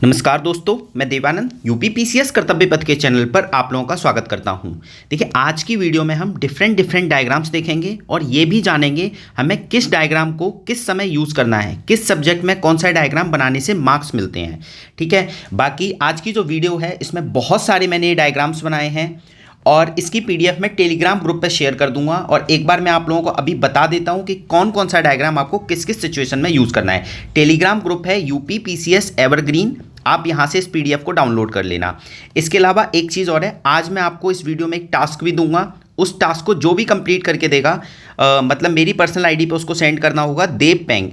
नमस्कार दोस्तों, मैं देवानंद यूपी पीसीएस कर्तव्य पथ के चैनल पर आप लोगों का स्वागत करता हूं। देखिए, आज की वीडियो में हम डिफरेंट डायग्राम्स देखेंगे और ये भी जानेंगे हमें किस डायग्राम को किस समय यूज़ करना है, किस सब्जेक्ट में कौन सा डायग्राम बनाने से मार्क्स मिलते हैं। ठीक है, बाकी आज की जो वीडियो है इसमें बहुत सारे मैंने डायग्राम्स बनाए हैं और इसकी पीडीएफ में टेलीग्राम ग्रुप पे शेयर कर दूंगा। और एक बार मैं आप लोगों को अभी बता देता हूं कि कौन कौन सा डायग्राम आपको किस किस सिचुएशन में यूज़ करना है। टेलीग्राम ग्रुप है यूपी पीसीएस एवरग्रीन, आप यहाँ से इस पीडीएफ को डाउनलोड कर लेना। इसके अलावा एक चीज़ और है, आज मैं आपको इस वीडियो में एक टास्क भी दूंगा। उस टास्क को जो भी कंप्लीट करके देगा, मतलब मेरी पर्सनल आईडी पे उसको सेंड करना होगा। देवपेंग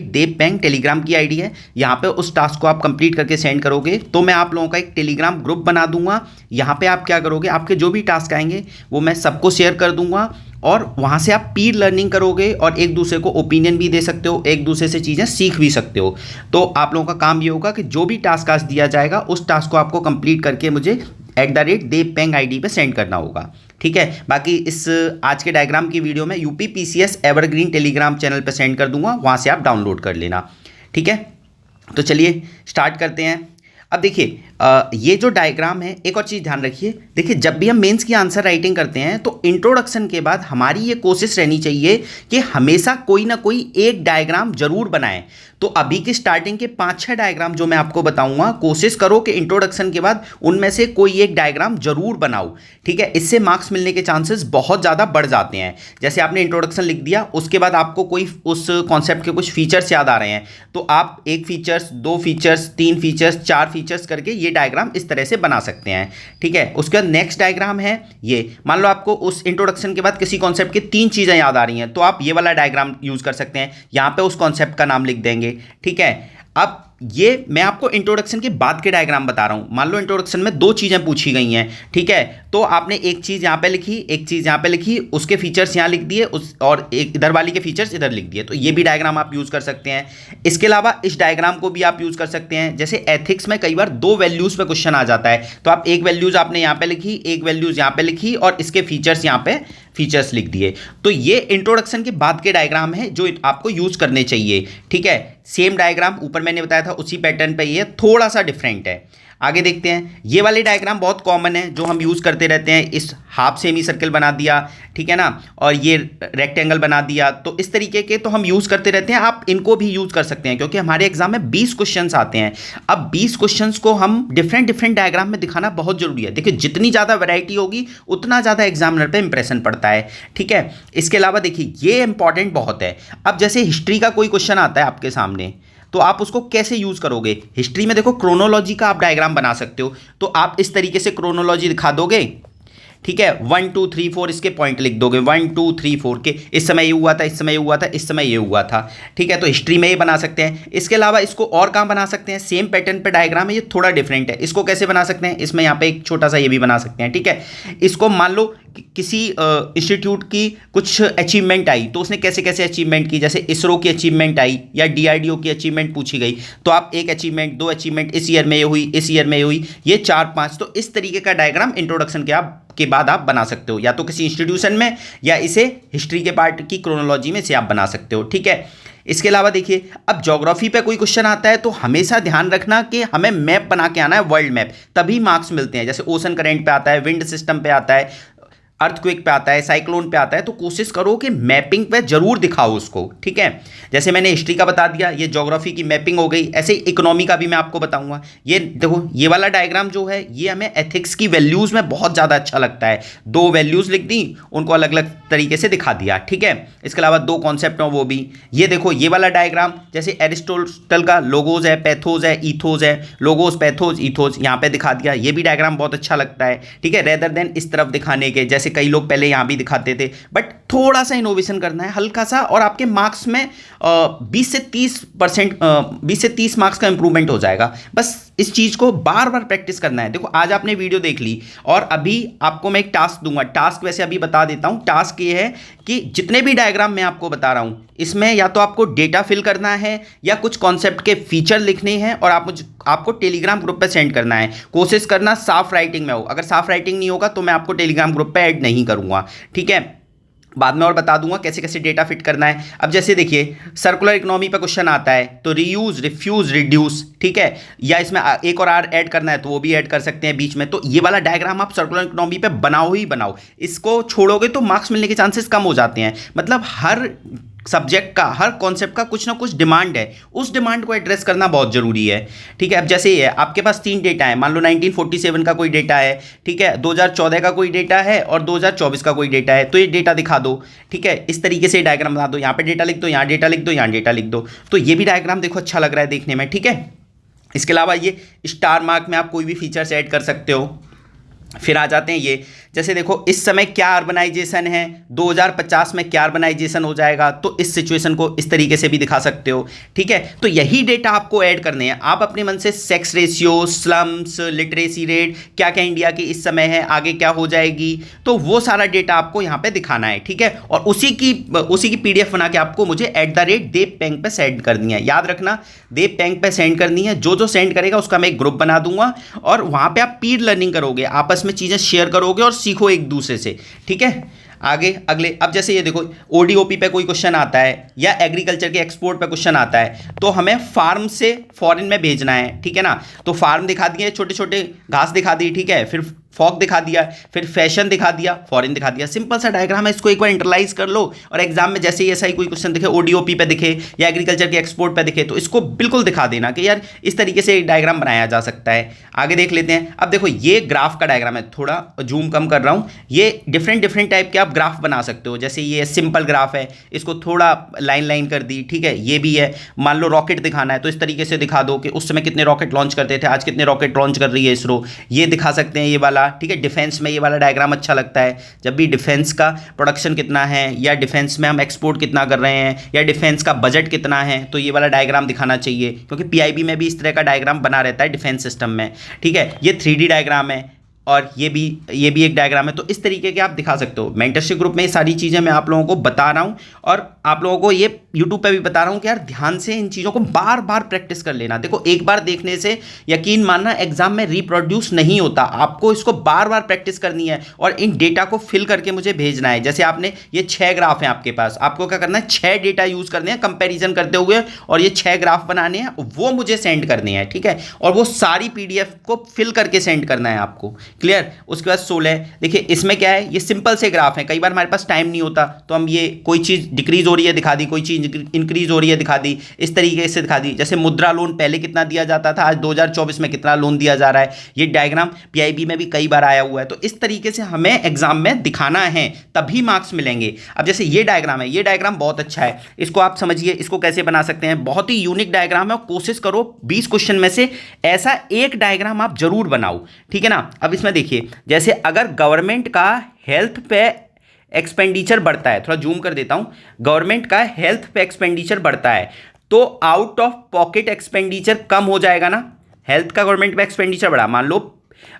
@देवपेंग टेलीग्राम की आईडी है। यहाँ पे उस टास्क को आप कंप्लीट करके सेंड करोगे तो मैं आप लोगों का एक टेलीग्राम ग्रुप बना दूंगा। यहाँ पे आप क्या करोगे, आपके जो भी टास्क आएंगे वो मैं सबको शेयर कर दूंगा और वहाँ से आप पीर लर्निंग करोगे और एक दूसरे को ओपिनियन भी दे सकते हो, एक दूसरे से चीज़ें सीख भी सकते हो। तो आप लोगों का काम ये होगा कि जो भी टास्क आज दिया जाएगा उस टास्क को आपको कंप्लीट करके मुझे @देवपेंग आईडी पे सेंड करना होगा। ठीक है, बाकी इस आज के डायग्राम की वीडियो में UP PCS evergreen Telegram channel पे सेंड कर दूंगा, वहाँ से आप डाउनलोड कर लेना। ठीक है, तो चलिए स्टार्ट करते हैं। अब देखिए, ये जो डायग्राम है, एक और चीज़ ध्यान रखिए। देखिए, जब भी हम मेंस की आंसर राइटिंग करते हैं तो इंट्रोडक्शन के बाद हमारी ये कोशिश रहनी चाहिए कि हमेशा कोई ना कोई एक डायग्राम जरूर बनाएं। तो अभी की स्टार्टिंग के 5-6 डायग्राम जो मैं आपको बताऊंगा, कोशिश करो कि इंट्रोडक्शन के बाद उनमें से कोई एक डायग्राम जरूर बनाओ। ठीक है, इससे मार्क्स मिलने के चांसेस बहुत ज़्यादा बढ़ जाते हैं। जैसे आपने इंट्रोडक्शन लिख दिया, उसके बाद आपको कोई उस कॉन्सेप्ट के कुछ फीचर्स याद आ रहे हैं तो आप 1 फीचर्स, 2 फीचर्स, 3 फीचर्स, 4 फीचर्स करके ये डायग्राम इस तरह से बना सकते हैं। ठीक है, उसके बाद नेक्स्ट डायग्राम है ये। मान लो आपको उस इंट्रोडक्शन के बाद किसी कॉन्सेप्ट की 3 चीज़ें याद आ रही हैं तो आप ये वाला डायग्राम यूज़ कर सकते हैं। यहाँ पे उस कॉन्सेप्ट का नाम लिख देंगे। ठीक है, अब ये मैं आपको इंट्रोडक्शन के बाद के डायग्राम बता रहा हूँ। मान लो इंट्रोडक्शन में 2 चीज़ें पूछी गई हैं। ठीक है, तो आपने एक चीज़ यहाँ पे लिखी, एक चीज़ यहाँ पे लिखी, उसके फीचर्स यहाँ लिख दिए, उस और एक इधर वाली के फीचर्स इधर लिख दिए। तो ये भी डायग्राम आप यूज़ कर सकते हैं। इसके अलावा इस डायग्राम को भी आप यूज़ कर सकते हैं। जैसे एथिक्स में कई बार 2 वैल्यूज़ पे क्वेश्चन आ जाता है तो आप एक वैल्यूज़ आपने यहाँ पे लिखी, एक वैल्यूज़ यहाँ पे लिखी और इसके फीचर्स यहाँ पे फीचर्स लिख दिए। तो ये इंट्रोडक्शन के बाद के डायग्राम है जो आपको यूज़ करने चाहिए। ठीक है, सेम डायग्राम ऊपर मैंने बताया था उसी पैटर्न पे ये थोड़ा सा डिफरेंट है। आगे देखते हैं। ये वाले डायग्राम बहुत कॉमन है जो हम यूज़ करते रहते हैं। इस हाफ सेमी सर्कल बना दिया, ठीक है ना, और ये रेक्टेंगल बना दिया। तो इस तरीके के तो हम यूज़ करते रहते हैं। आप इनको भी यूज़ कर सकते हैं क्योंकि हमारे एग्जाम में 20 क्वेश्चंस आते हैं। अब 20 क्वेश्चंस को हम डिफरेंट डायग्राम में दिखाना बहुत जरूरी है। देखिए, जितनी ज़्यादा वैरायटी होगी उतना ज़्यादा एग्जामिनर पे इंप्रेशन पड़ता है। ठीक है, इसके अलावा देखिए ये इंपॉर्टेंट बहुत है। अब जैसे हिस्ट्री का कोई क्वेश्चन आता है आपके सामने तो आप उसको कैसे यूज करोगे। हिस्ट्री में देखो क्रोनोलॉजी का आप डायग्राम बना सकते हो। तो आप इस तरीके से क्रोनोलॉजी दिखा दोगे। ठीक है, 1 2 3 4 इसके पॉइंट लिख दोगे, 1 2 3 4 के इस समय ये हुआ था, इस समय ये हुआ था, इस समय ये हुआ था। ठीक है, तो हिस्ट्री में ये बना सकते हैं। इसके अलावा इसको और कहाँ बना सकते हैं, सेम पैटर्न पे डायग्राम है, ये थोड़ा डिफरेंट है। इसको कैसे बना सकते हैं, इसमें यहाँ पे एक छोटा सा ये भी बना सकते हैं। ठीक है, इसको मान लो किसी इंस्टीट्यूट की कुछ अचीवमेंट आई तो उसने कैसे कैसे अचीवमेंट की, जैसे इसरो की अचीवमेंट आई या डीआरडीओ की अचीवमेंट पूछी गई तो आप 1 अचीवमेंट, 2 अचीवमेंट, इस ईयर में ये हुई, इस ईयर में ये हुई, ये 4-5। तो इस तरीके का डायग्राम इंट्रोडक्शन के बाद आप बना सकते हो, या तो किसी इंस्टीट्यूशन में या इसे हिस्ट्री के पार्ट की क्रोनोलॉजी में से आप बना सकते हो। ठीक है, इसके अलावा देखिए, अब ज्योग्राफी पे कोई क्वेश्चन आता है तो हमेशा ध्यान रखना कि हमें मैप बना के आना है, वर्ल्ड मैप, तभी मार्क्स मिलते हैं। जैसे ओशन करंट पे आता है, विंड सिस्टम पे आता है, अर्थक्वेक पे आता है, साइक्लोन पे आता है। तो कोशिश करो कि मैपिंग पे जरूर दिखाओ उसको। ठीक है, जैसे मैंने हिस्ट्री का बता दिया, ये ज्योग्राफी की मैपिंग हो गई। ऐसे ही इकोनॉमी का भी मैं आपको बताऊंगा। ये देखो, ये वाला डायग्राम जो है ये हमें एथिक्स की वैल्यूज़ में बहुत ज़्यादा अच्छा लगता है। 2 वैल्यूज़ लिख दी, उनको अलग अलग तरीके से दिखा दिया। ठीक है, इसके अलावा 2 कॉन्सेप्ट हो वो भी। ये देखो, ये वाला डायग्राम जैसे एरिस्टोटल का लोगोज है, पैथोज है, ईथोज है, लोगोज, पैथोज, ईथोज यहाँ पे दिखा दिया। ये भी डायग्राम बहुत अच्छा लगता है। ठीक है, रेदर देन इस तरफ दिखाने के, जैसे कई लोग पहले यहां भी दिखाते थे, बट थोड़ा सा इनोवेशन करना है हल्का सा, और आपके मार्क्स में 20 से 30 मार्क्स का इंप्रूवमेंट हो जाएगा। बस इस चीज़ को बार बार प्रैक्टिस करना है। देखो, आज आपने वीडियो देख ली और अभी आपको मैं एक टास्क दूंगा। टास्क वैसे अभी बता देता हूं। टास्क ये है कि जितने भी डायग्राम मैं आपको बता रहा हूं इसमें या तो आपको डेटा फिल करना है या कुछ कॉन्सेप्ट के फीचर लिखने हैं और आपको टेलीग्राम ग्रुप पे सेंड करना है। कोशिश करना साफ राइटिंग में हो। अगर साफ राइटिंग नहीं होगा तो मैं आपको टेलीग्राम ग्रुप पे ऐड नहीं करूंगा। ठीक है, बाद में और बता दूंगा कैसे कैसे डेटा फिट करना है। अब जैसे देखिए सर्कुलर इकोनॉमी पे क्वेश्चन आता है तो रीयूज, रिफ्यूज, रिड्यूस, ठीक है, या इसमें एक और आर ऐड करना है तो वो भी ऐड कर सकते हैं बीच में। तो ये वाला डायग्राम आप सर्कुलर इकोनॉमी पे बनाओ ही बनाओ, इसको छोड़ोगे तो मार्क्स मिलने के चांसेस कम हो जाते हैं। मतलब हर सब्जेक्ट का, हर कॉन्सेप्ट का कुछ ना कुछ डिमांड है, उस डिमांड को एड्रेस करना बहुत जरूरी है, ठीक है। अब जैसे ये है, आपके पास 3 डेटा है, मान लो 1947 का कोई डेटा है, ठीक है, 2014 का कोई डेटा है और 2024 का कोई डेटा है, तो ये डेटा दिखा दो, ठीक है। इस तरीके से डायग्राम बना दो, यहाँ पे डेटा लिख दो, यहाँ डेटा लिख दो, यहाँ डेटा लिख दो, तो ये भी डायग्राम देखो अच्छा लग रहा है देखने में, ठीक है। इसके अलावा ये स्टार मार्क में आप कोई भी फीचर्स ऐड कर सकते हो। फिर आ जाते हैं ये, जैसे देखो इस समय क्या अर्बनाइजेशन है, 2050 में क्या अर्बनाइजेशन हो जाएगा, तो इस सिचुएशन को इस तरीके से भी दिखा सकते हो, ठीक है। तो यही डेटा आपको ऐड करने हैं, आप अपने मन से sex ratio, slums, literacy rate, क्या क्या इंडिया की इस समय है, आगे क्या हो जाएगी, तो वो सारा डेटा आपको यहाँ पे दिखाना है, ठीक है। और उसी की PDF बना के आपको मुझे @dev-peng पे सेंड करनी है। याद रखना, dev-peng पे सेंड करनी है, जो सेंड करेगा उसका मैं एक ग्रुप बना दूंगा और वहाँ पर आप पीर लर्निंग करोगे, आपस में चीज़ें शेयर करोगे और सीखो एक दूसरे से, ठीक है। आगे अगले, अब जैसे ये देखो ODOP पे कोई क्वेश्चन आता है या एग्रीकल्चर के एक्सपोर्ट पे क्वेश्चन आता है, तो हमें फार्म से फॉरेन में भेजना है, ठीक है ना। तो फार्म दिखा दिए, छोटे छोटे घास दिखा दी, ठीक है, फिर फॉग दिखा दिया, फिर फैशन दिखा दिया, फॉरेन दिखा दिया। सिंपल सा डायग्राम है, इसको एक बार इंटरलाइज कर लो और एग्जाम में जैसे ही ऐसा ही कोई क्वेश्चन दिखे, ODOP पे दिखे या एग्रीकल्चर के एक्सपोर्ट पे दिखे, तो इसको बिल्कुल दिखा देना कि यार इस तरीके से एक डायग्राम बनाया जा सकता है। आगे देख लेते हैं। अब देखो ये ग्राफ का डायग्राम है, थोड़ा जूम कम कर रहा हूँ। ये डिफरेंट टाइप के आप ग्राफ बना सकते हो, जैसे ये सिंपल ग्राफ है, इसको थोड़ा लाइन कर दी, ठीक है। ये भी है, मान लो रॉकेट दिखाना है तो इस तरीके से दिखा दो कि उस समय कितने रॉकेट लॉन्च करते थे, आज कितने रॉकेट लॉन्च कर रही है इसरो, ये दिखा सकते हैं ये वाला, ठीक है। डिफेंस में ये वाला डायग्राम अच्छा लगता है, जब भी डिफेंस का प्रोडक्शन कितना है या डिफेंस में हम एक्सपोर्ट कितना कर रहे हैं या डिफेंस का बजट कितना है, तो ये वाला डायग्राम दिखाना चाहिए, क्योंकि PIB में भी इस तरह का डायग्राम बना रहता है डिफेंस सिस्टम में, ठीक है। ये 3D डायग्राम है और ये भी एक डायग्राम है, तो इस तरीके के आप दिखा सकते हो। मेंटरशिप ग्रुप में ये सारी चीज़ें मैं आप लोगों को बता रहा हूँ और आप लोगों को ये यूट्यूब पे भी बता रहा हूँ कि यार ध्यान से इन चीज़ों को बार बार प्रैक्टिस कर लेना। देखो एक बार देखने से यकीन मानना एग्जाम में रिप्रोड्यूस नहीं होता, आपको इसको बार बार प्रैक्टिस करनी है और इन डेटा को फिल करके मुझे भेजना है। जैसे आपने ये 6 ग्राफ हैं आपके पास, आपको क्या करना है, 6 डेटा यूज़ करने हैं कंपेरिजन करते हुए और ये 6 ग्राफ बनाने हैं, वो मुझे सेंड करने हैं, ठीक है। और वो सारी PDF को फिल करके सेंड करना है आपको, क्लियर। उसके बाद 16, देखिए इसमें क्या है, ये सिंपल से ग्राफ है, कई बार हमारे पास टाइम नहीं होता तो हम ये कोई चीज़ डिक्रीज हो रही है दिखा दी, कोई चीज़ इंक्रीज हो रही है दिखा दी, इस तरीके से दिखा दी। जैसे मुद्रा लोन पहले कितना दिया जाता था, आज 2024 में कितना लोन दिया जा रहा है, ये डायग्राम PIB में भी कई बार आया हुआ है। तो इस तरीके से हमें एग्जाम में दिखाना है, तभी मार्क्स मिलेंगे। अब जैसे ये डायग्राम है, ये डायग्राम बहुत अच्छा है, इसको आप समझिए इसको कैसे बना सकते हैं। बहुत ही यूनिक डायग्राम है और कोशिश करो 20 क्वेश्चन में से ऐसा एक डायग्राम आप जरूर बनाओ, ठीक है ना। अब इसमें देखिए, जैसे अगर गवर्नमेंट का हेल्थ पे एक्सपेंडिचर बढ़ता है, थोड़ा जूम कर देता हूं, गवर्नमेंट का हेल्थ पे एक्सपेंडिचर बढ़ता है तो आउट ऑफ पॉकेट एक्सपेंडिचर कम हो जाएगा ना। हेल्थ का गवर्नमेंट पे एक्सपेंडिचर बढ़ा, मान लो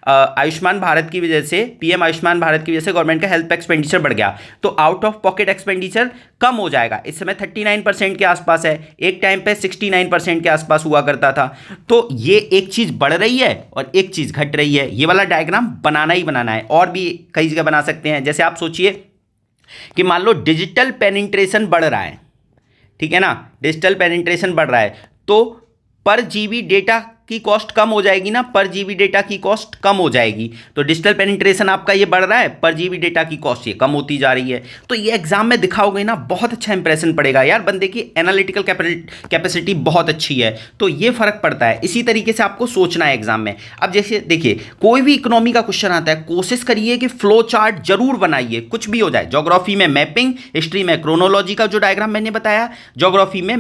आयुष्मान भारत की वजह से, PM आयुष्मान भारत की वजह से गवर्नमेंट का हेल्थ पे एक्सपेंडिचर बढ़ गया, तो आउट ऑफ पॉकेट एक्सपेंडिचर कम हो जाएगा। इस समय 39% के आसपास है, एक टाइम पे 69% के आसपास हुआ करता था। तो ये एक चीज़ बढ़ रही है और एक चीज़ घट रही है, ये वाला डायग्राम बनाना ही बनाना है। और भी कई जगह बना सकते हैं, जैसे आप सोचिए कि मान लो डिजिटल पेनिट्रेशन बढ़ रहा है, ठीक है ना, डिजिटल पेनिट्रेशन बढ़ रहा है तो पर GB डेटा की कॉस्ट कम हो जाएगी ना, पर GB डेटा की कॉस्ट कम हो जाएगी। तो डिजिटल पेनिट्रेशन आपका ये बढ़ रहा है, पर GB डेटा की कॉस्ट ये कम होती जा रही है। तो ये एग्जाम में दिखाओगे ना, बहुत अच्छा इंप्रेशन पड़ेगा यार, बंदे की एनालिटिकल कैपेसिटी बहुत अच्छी है, तो ये फर्क पड़ता है। इसी तरीके से आपको सोचना है एग्जाम में। अब जैसे देखिए कोई भी इकोनॉमी का क्वेश्चन आता है, कोशिश करिए कि फ्लो चार्ट जरूर बनाइए, कुछ भी हो जाए। ज्योग्राफी में मैपिंग, हिस्ट्री में क्रोनोलॉजी का जो डायग्राम मैंने बताया, ज्योग्राफी में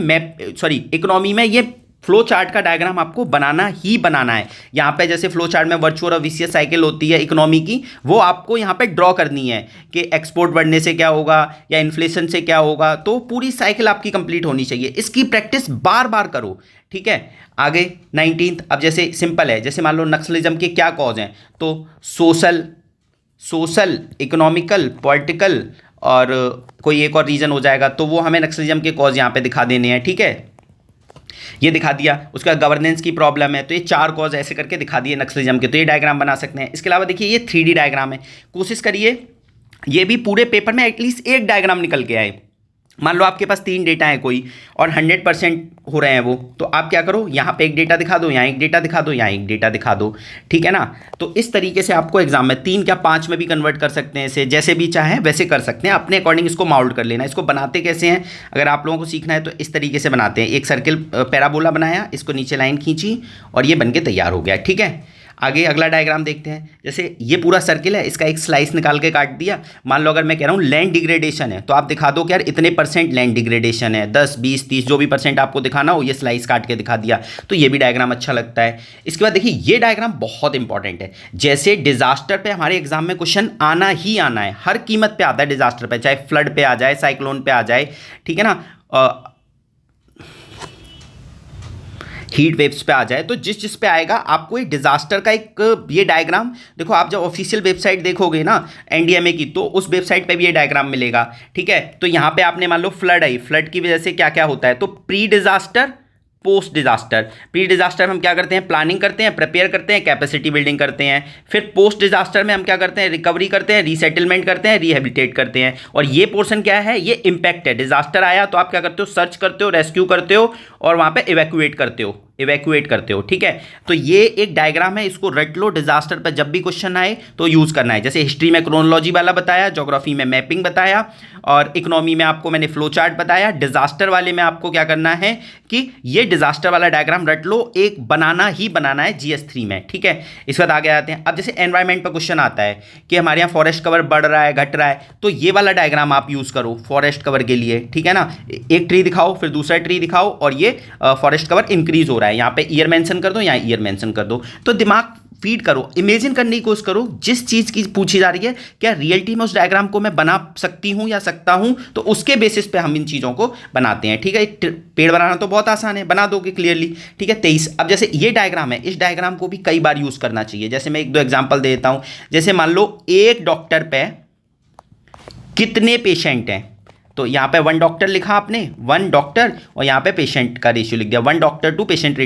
इकोनॉमी में ये फ्लो चार्ट का डायग्राम आपको बनाना ही बनाना है। यहाँ पे जैसे फ्लो चार्ट में वर्चुअल और विशियस साइकिल होती है इकोनॉमी की, वो आपको यहाँ पे ड्रॉ करनी है कि एक्सपोर्ट बढ़ने से क्या होगा या इन्फ्लेशन से क्या होगा, तो पूरी साइकिल आपकी कंप्लीट होनी चाहिए। इसकी प्रैक्टिस बार बार करो, ठीक है। आगे 19th, अब जैसे सिंपल है, जैसे मान लो नक्सलिज्म के क्या कॉज हैं, तो सोशल, इकोनॉमिकल, पॉलिटिकल और कोई एक और रीजन हो जाएगा, तो वो हमें नक्सलिज्म के कॉज यहाँ पे दिखा देने हैं, ठीक है। ये दिखा दिया। उसका गवर्नेंस की प्रॉब्लम है, तो ये 4 कॉज ऐसे करके दिखा दिए नक्सलिज्म के, तो ये डायग्राम बना सकते हैं। इसके अलावा देखिए ये 3D डायग्राम है, कोशिश करिए ये भी पूरे पेपर में एटलीस्ट एक डायग्राम निकल के आए। मान लो आपके पास 3 डेटा है कोई और 100% हो रहे हैं वो, तो आप क्या करो, यहाँ पे एक डेटा दिखा दो, यहाँ एक डेटा दिखा दो, यहाँ एक डेटा दिखा दो, ठीक है ना। तो इस तरीके से आपको एग्जाम में 3 क्या 5 में भी कन्वर्ट कर सकते हैं, इसे जैसे भी चाहें वैसे कर सकते हैं, अपने अकॉर्डिंग इसको माउल्ड कर लेना। इसको बनाते कैसे हैं, अगर आप लोगों को सीखना है तो इस तरीके से बनाते हैं। एक सर्किल पैराबोला बनाया, इसको नीचे लाइन खींची और ये बन के तैयार हो गया, ठीक है। आगे अगला डायग्राम देखते हैं। जैसे ये पूरा सर्किल है, इसका एक स्लाइस निकाल के काट दिया। मान लो अगर मैं कह रहा हूँ लैंड डिग्रेडेशन है, तो आप दिखा दो कि यार इतने % लैंड डिग्रेडेशन है, 10 20 30 जो भी % आपको दिखाना हो, ये स्लाइस काट के दिखा दिया, तो ये भी डायग्राम अच्छा लगता है। इसके बाद देखिए ये डायग्राम बहुत इंपॉर्टेंट है। जैसे डिजास्टर पे हमारे एग्जाम में क्वेश्चन आना ही आना है, हर कीमत पे आता है डिजास्टर पे, चाहे फ्लड पे आ जाए, साइक्लोन पे आ जाए, ठीक है ना, हीट वेव्स पे आ जाए, तो जिस जिस पे आएगा आपको एक डिजास्टर का एक ये डायग्राम देखो। आप जब ऑफिशियल वेबसाइट देखोगे ना एनडीएमए की, तो उस वेबसाइट पे भी ये डायग्राम मिलेगा, ठीक है। तो यहाँ पे आपने मान लो फ्लड आई, फ्लड की वजह से क्या क्या होता है, तो pre disaster post disaster. Pre disaster में हम क्या करते हैं, प्लानिंग करते हैं, प्रिपेयर करते हैं, कैपेसिटी बिल्डिंग करते हैं। फिर पोस्ट डिजास्टर में हम क्या करते हैं, रिकवरी करते हैं, रीसेटलमेंट करते हैं, रिहेबिलिटेट करते हैं। और ये पोर्शन क्या है, ये इंपैक्ट है। डिजास्टर आया तो आप क्या करते हो, सर्च करते हो, रेस्क्यू करते हो और वहां पे इवैक्यूएट करते हो, ठीक है। तो ये एक डायग्राम है, इसको रट लो। डिजास्टर पर जब भी क्वेश्चन आए तो यूज करना है। जैसे हिस्ट्री में क्रोनोलॉजी वाला बताया, ज्योग्राफी में मैपिंग बताया और इकोनॉमी में आपको मैंने फ्लो चार्ट बताया। डिजास्टर वाले में आपको क्या करना है कि ये डिजास्टर वाला डायग्राम रट लो, एक बनाना ही बनाना है GS3 में, ठीक है। इसके बाद आगे आते हैं। अब जैसे एनवायरमेंट पर क्वेश्चन आता है कि हमारे यहाँ फॉरेस्ट कवर बढ़ रहा है, घट रहा है, तो ये वाला डायग्राम आप यूज करो फॉरेस्ट कवर के लिए, ठीक है ना। एक ट्री दिखाओ, फिर दूसरा ट्री दिखाओ और ये फॉरेस्ट कवर इंक्रीज हो रहा है, यहाँ पे ईयर मेंशन कर दो, यहाँ ईयर मेंशन कर दो। तो दिमाग फीड करो, इमेजिन करने की कोशिश करो, जिस चीज की पूछी जा रही है क्या रियलिटी में उस डायग्राम को मैं बना सकती हूं या सकता हूं, तो उसके बेसिस पे हम इन चीजों को बनाते हैं, ठीक है। पेड़ बनाना तो बहुत आसान है, बना दोगे क्लियरली, ठीक है। 23। अब जैसे ये डायग्राम है, इस डायग्राम को भी कई बार यूज करना चाहिए। जैसे मैं 1-2 एग्जांपल दे देता हूं। जैसे मान लो एक डॉक्टर पे कितने पेशेंट हैं, तो यहाँ पे 1 डॉक्टर लिखा आपने, 1 डॉक्टर, और यहाँ पे पेशेंट का रेशियो लिख दिया, 1 डॉक्टर टू पेशेंट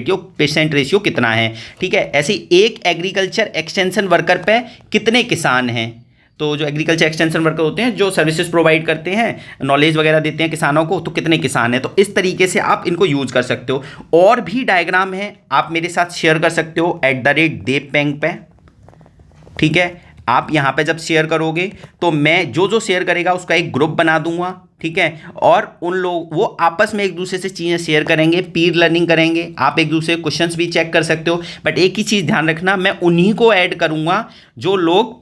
रेशियो कितना है, ठीक है। ऐसे एक एग्रीकल्चर एक्सटेंशन वर्कर पे कितने किसान हैं, तो जो एग्रीकल्चर एक्सटेंशन वर्कर होते हैं जो सर्विसेज प्रोवाइड करते हैं, नॉलेज वगैरह देते हैं किसानों को, तो कितने किसान हैं। तो इस तरीके से आप इनको यूज कर सकते हो। और भी डायग्राम है, आप मेरे साथ शेयर कर सकते हो @deepeng पे, ठीक है। आप यहाँ पे जब शेयर करोगे तो मैं जो शेयर करेगा उसका एक ग्रुप बना दूंगा, ठीक है। और उन लोग वो आपस में एक दूसरे से चीज़ें शेयर करेंगे, पीर लर्निंग करेंगे, आप एक दूसरे क्वेश्चंस भी चेक कर सकते हो। बट एक ही चीज़ ध्यान रखना, मैं उन्हीं को ऐड करूँगा जो लोग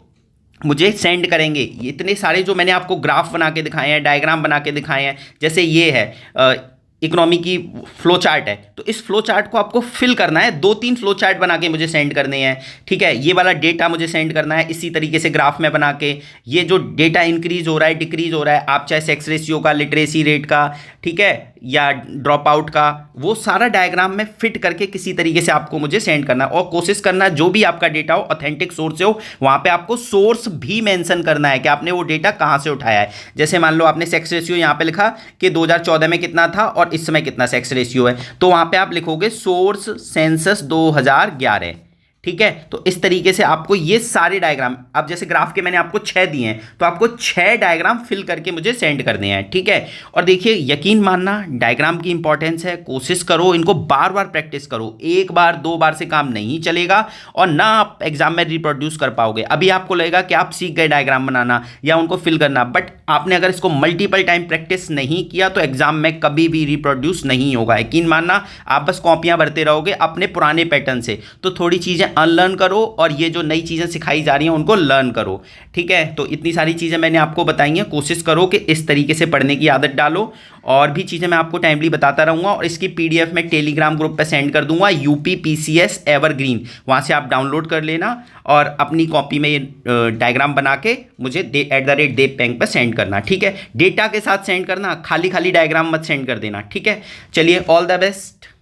मुझे सेंड करेंगे। इतने सारे जो मैंने आपको ग्राफ बना के दिखाए हैं, डायग्राम बना के दिखाए हैं, जैसे ये है इकोनॉमी की फ्लो चार्ट है, तो इस फ्लो चार्ट को आपको फिल करना है, 2-3 फ्लो चार्ट बना के मुझे सेंड करने हैं, ठीक है। ये वाला डेटा मुझे सेंड करना है इसी तरीके से ग्राफ में बना के। ये जो डेटा इंक्रीज हो रहा है, डिक्रीज हो रहा है, आप चाहे सेक्स रेशियो का, लिटरेसी रेट का, ठीक है, या ड्रॉप आउट का, वो सारा डायग्राम में फिट करके किसी तरीके से आपको मुझे सेंड करना है। और कोशिश करना जो भी आपका डेटा हो ऑथेंटिक सोर्स से हो, वहाँ पे आपको सोर्स भी मेंशन करना है कि आपने वो डेटा कहाँ से उठाया है। जैसे मान लो आपने सेक्स रेशियो यहाँ पे लिखा कि 2014 में कितना था और इस समय कितना सेक्स रेशियो है, तो वहाँ पे आप लिखोगे सोर्स सेंसस 2011, ठीक है। तो इस तरीके से आपको ये सारे डायग्राम, अब जैसे ग्राफ के मैंने आपको 6 दिए हैं, तो आपको 6 डायग्राम फिल करके मुझे सेंड करने हैं, ठीक है। और देखिए यकीन मानना डायग्राम की इंपॉर्टेंस है, कोशिश करो इनको बार बार प्रैक्टिस करो, 1 बार 2 बार से काम नहीं चलेगा और ना आप एग्जाम में रिप्रोड्यूस कर पाओगे। अभी आपको लगेगा कि आप सीख गए डायग्राम बनाना या उनको फिल करना, बट आपने अगर इसको मल्टीपल टाइम प्रैक्टिस नहीं किया तो एग्जाम में कभी भी रिप्रोड्यूस नहीं होगा। यकीन मानना, आप बस कॉपियां भरते रहोगे अपने पुराने पैटर्न से। तो थोड़ी चीज़ें अनलर्न करो और ये जो नई चीज़ें सिखाई जा रही हैं उनको लर्न करो, ठीक है। तो इतनी सारी चीज़ें मैंने आपको बताई हैं, कोशिश करो कि इस तरीके से पढ़ने की आदत डालो। और भी चीज़ें मैं आपको टाइमली बताता रहूँगा और इसकी PDF मैं टेलीग्राम ग्रुप पे सेंड कर दूंगा, UPPCS एवरग्रीन, वहाँ से आप डाउनलोड कर लेना और अपनी कॉपी में ये डायग्राम बना के मुझे @deepeng पे सेंड करना, ठीक है। डेटा के साथ सेंड करना, खाली खाली डायग्राम मत सेंड कर देना, ठीक है। चलिए, ऑल द बेस्ट।